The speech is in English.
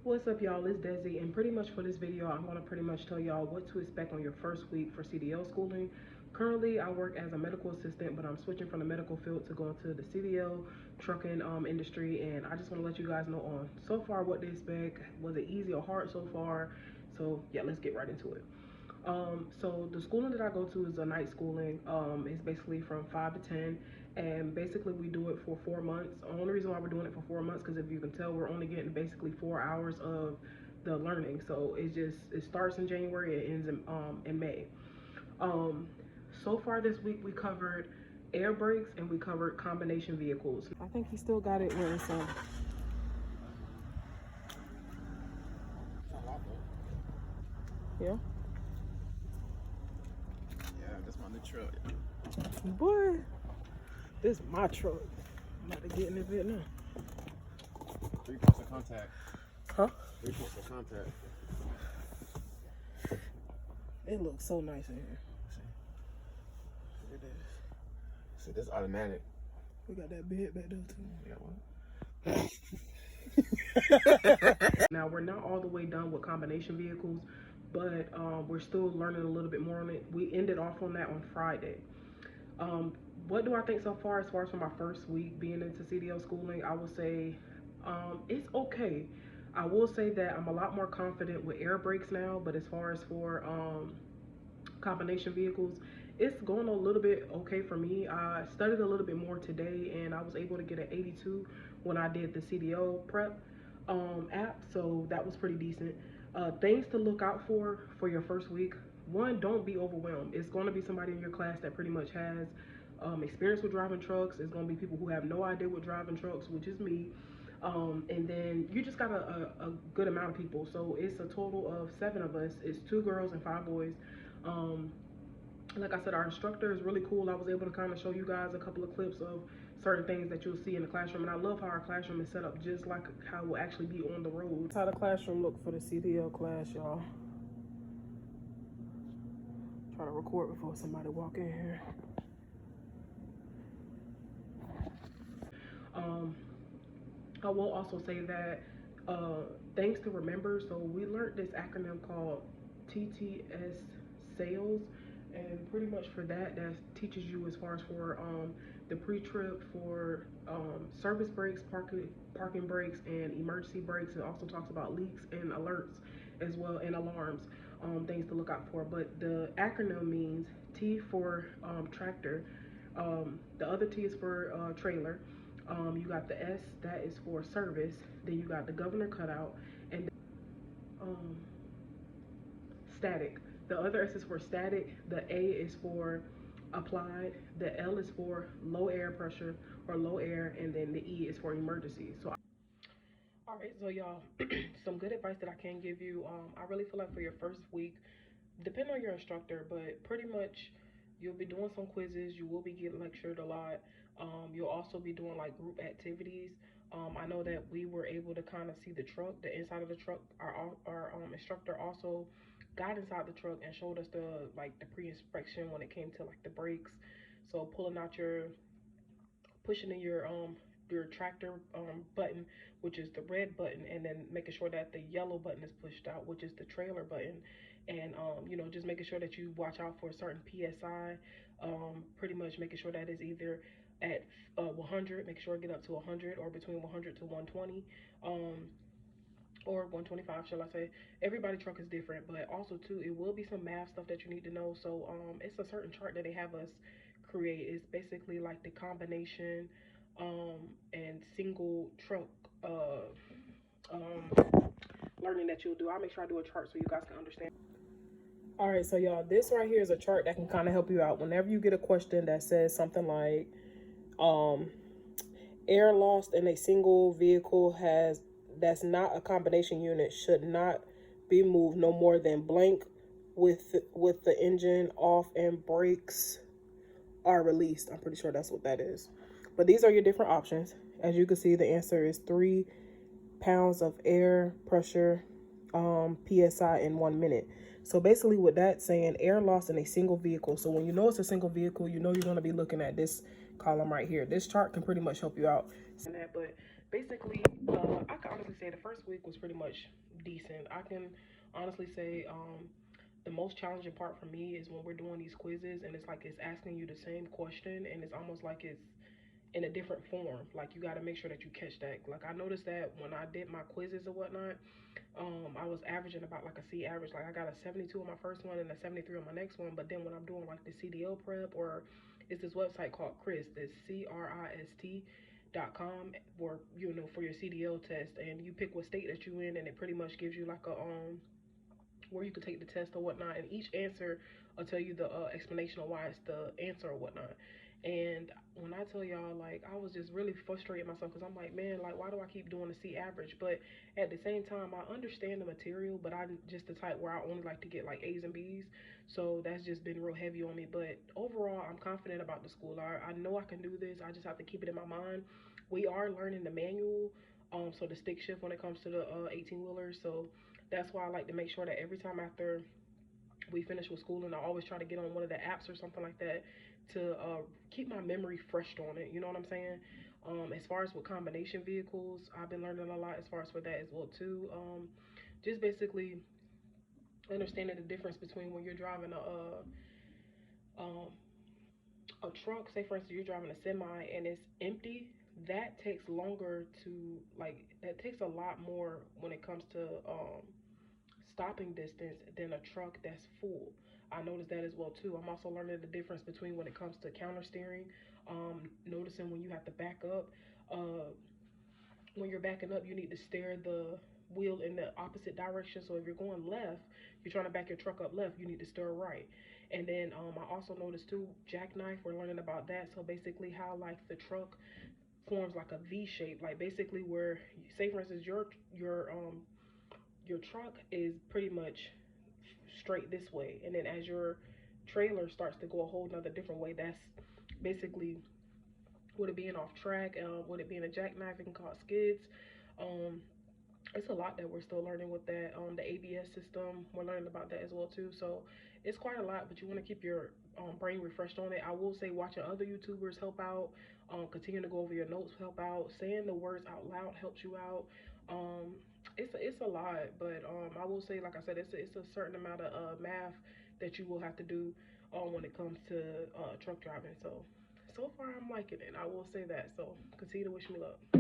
What's up, y'all? It's Desi, and pretty much for this video I'm going to pretty much tell y'all what to expect on your first week for CDL schooling. Currently I work as a medical assistant, but I'm switching from the medical field to go into the CDL trucking industry, and I just want to let you guys know on so far what to expect. Was it easy or hard so far? So yeah, let's get right into it. So the schooling that I go to is a night schooling. It's basically from 5 to 10, and basically we do it for 4 months. The only reason why we're doing it for 4 months, because if you can tell, we're only getting basically 4 hours of the learning. So it starts in January, it ends in May. Um, so far this week we covered air brakes and we covered combination vehicles. I think he still got it where it's yeah. Yeah, that's my new truck. Boy, this is my truck. I'm about to get in the bit now. 3 points of contact. Huh? 3 points of contact. It looks so nice in here. See, it is. See, this automatic. We got that bed back there too. Yeah, what? Now we're not all the way done with combination vehicles, but we're still learning a little bit more on it. We ended off on that on Friday. What do I think so far as for my first week being into CDL schooling? I would say it's okay. I will say that I'm a lot more confident with air brakes now, but as far as for combination vehicles, it's going a little bit okay for me. I studied a little bit more today, and I was able to get an 82 when I did the CDL prep app, so that was pretty decent. Things to look out for your first week: one, don't be overwhelmed. It's going to be somebody in your class that pretty much has experience with driving trucks. It's going to be people who have no idea what driving trucks, which is me. And then you just got a good amount of people, so it's a total of 7 of us. It's 2 girls and 5 boys. Like I said, our instructor is really cool. I was able to kind of show you guys a couple of clips of certain things that you'll see in the classroom, and I love how our classroom is set up just like how it will actually be on the road. That's how the classroom look for the CDL class, y'all. Try to record before somebody walk in here. I will also say that things to remember. So we learned this acronym called TTS Sales, and pretty much for that teaches you as far as for the pre-trip, for service brakes, parking brakes, and emergency brakes. It also talks about leaks and alerts as well, and alarms, things to look out for. But the acronym means T for tractor, the other T is for trailer. You got the S, that is for service. Then you got the governor cutout, and static. The other S is for static. The A is for applied. The L is for low air pressure or low air, and then the E is for emergency. So, all right, so y'all, some good advice that I can give you. I really feel like for your first week, depending on your instructor, but pretty much you'll be doing some quizzes. You will be getting lectured a lot. You'll also be doing like group activities. I know that we were able to kind of see the truck, the inside of the truck. Our instructor also got inside the truck and showed us the pre-inspection when it came to like the brakes. So pulling out pushing in your tractor button, which is the red button, and then making sure that the yellow button is pushed out, which is the trailer button, and just making sure that you watch out for a certain PSI. Pretty much making sure that is either at 100, make sure it get up to 100, or between 100 to 120. Or 125, shall I say. Everybody truck is different, but also too, it will be some math stuff that you need to know. So it's a certain chart that they have us create. It's basically like the combination and single truck learning that you'll do. I'll make sure I do a chart so you guys can understand. All right, so y'all, this right here is a chart that can kind of help you out whenever you get a question that says something like air lost in a single vehicle that's not a combination unit should not be moved no more than blank with the engine off and brakes are released. I'm pretty sure that's what that is. But these are your different options. As you can see, the answer is 3 pounds of air pressure PSI in 1 minute. So basically what that's saying, air loss in a single vehicle. So when you know it's a single vehicle, you know you're going to be looking at this column right here. This chart can pretty much help you out. But basically, I can honestly say the first week was pretty much decent. I can honestly say the most challenging part for me is when we're doing these quizzes and it's like it's asking you the same question and it's almost like it's in a different form. Like you got to make sure that you catch that. Like I noticed that when I did my quizzes or whatnot, I was averaging about like a C average. Like I got a 72 on my first one and a 73 on my next one. But then when I'm doing like the CDL prep, or it's this website called CRIST, it's CRIST.com, where for your CDL test, and you pick what state that you in, and it pretty much gives you like a where you can take the test or whatnot, and each answer will tell you the explanation of why it's the answer or whatnot. And when I tell y'all, like, I was just really frustrated myself because I'm like, man, like, why do I keep doing the C average? But at the same time, I understand the material, but I'm just the type where I only like to get like A's and B's. So that's just been real heavy on me. But overall, I'm confident about the school. I know I can do this. I just have to keep it in my mind. We are learning the manual, so the stick shift when it comes to the 18 wheelers. So that's why I like to make sure that every time after we finish with school, and I always try to get on one of the apps or something like that to keep my memory fresh on it. You know what I'm saying? As far as with combination vehicles, I've been learning a lot as far as for that as well too. Just basically understanding the difference between when you're driving um, a truck. Say for instance, you're driving a semi and it's empty. That takes longer to like. That takes a lot more when it comes to stopping distance than a truck that's full. I noticed that as well too. I'm also learning the difference between when it comes to counter steering, noticing when you have to back up. When you're backing up, you need to steer the wheel in the opposite direction. So if you're going left, you're trying to back your truck up left, you need to steer right. And then I also noticed too, jackknife, we're learning about that. So basically how like the truck forms like a V shape, like basically where, say for instance, your truck is pretty much straight this way, and then as your trailer starts to go a whole nother different way, that's basically with it being off track, with it being a jackknife, it can cause skids. um it's a lot that we're still learning with that. The ABS system, we're learning about that as well too. So it's quite a lot, but you want to keep your brain refreshed on it. I will say watching other YouTubers help out, continue to go over your notes help out, saying the words out loud helps you out. um it's a lot, but I will say, like I said, it's a certain amount of math that you will have to do when it comes to truck driving. So far I'm liking it, I will say that. So continue to wish me luck.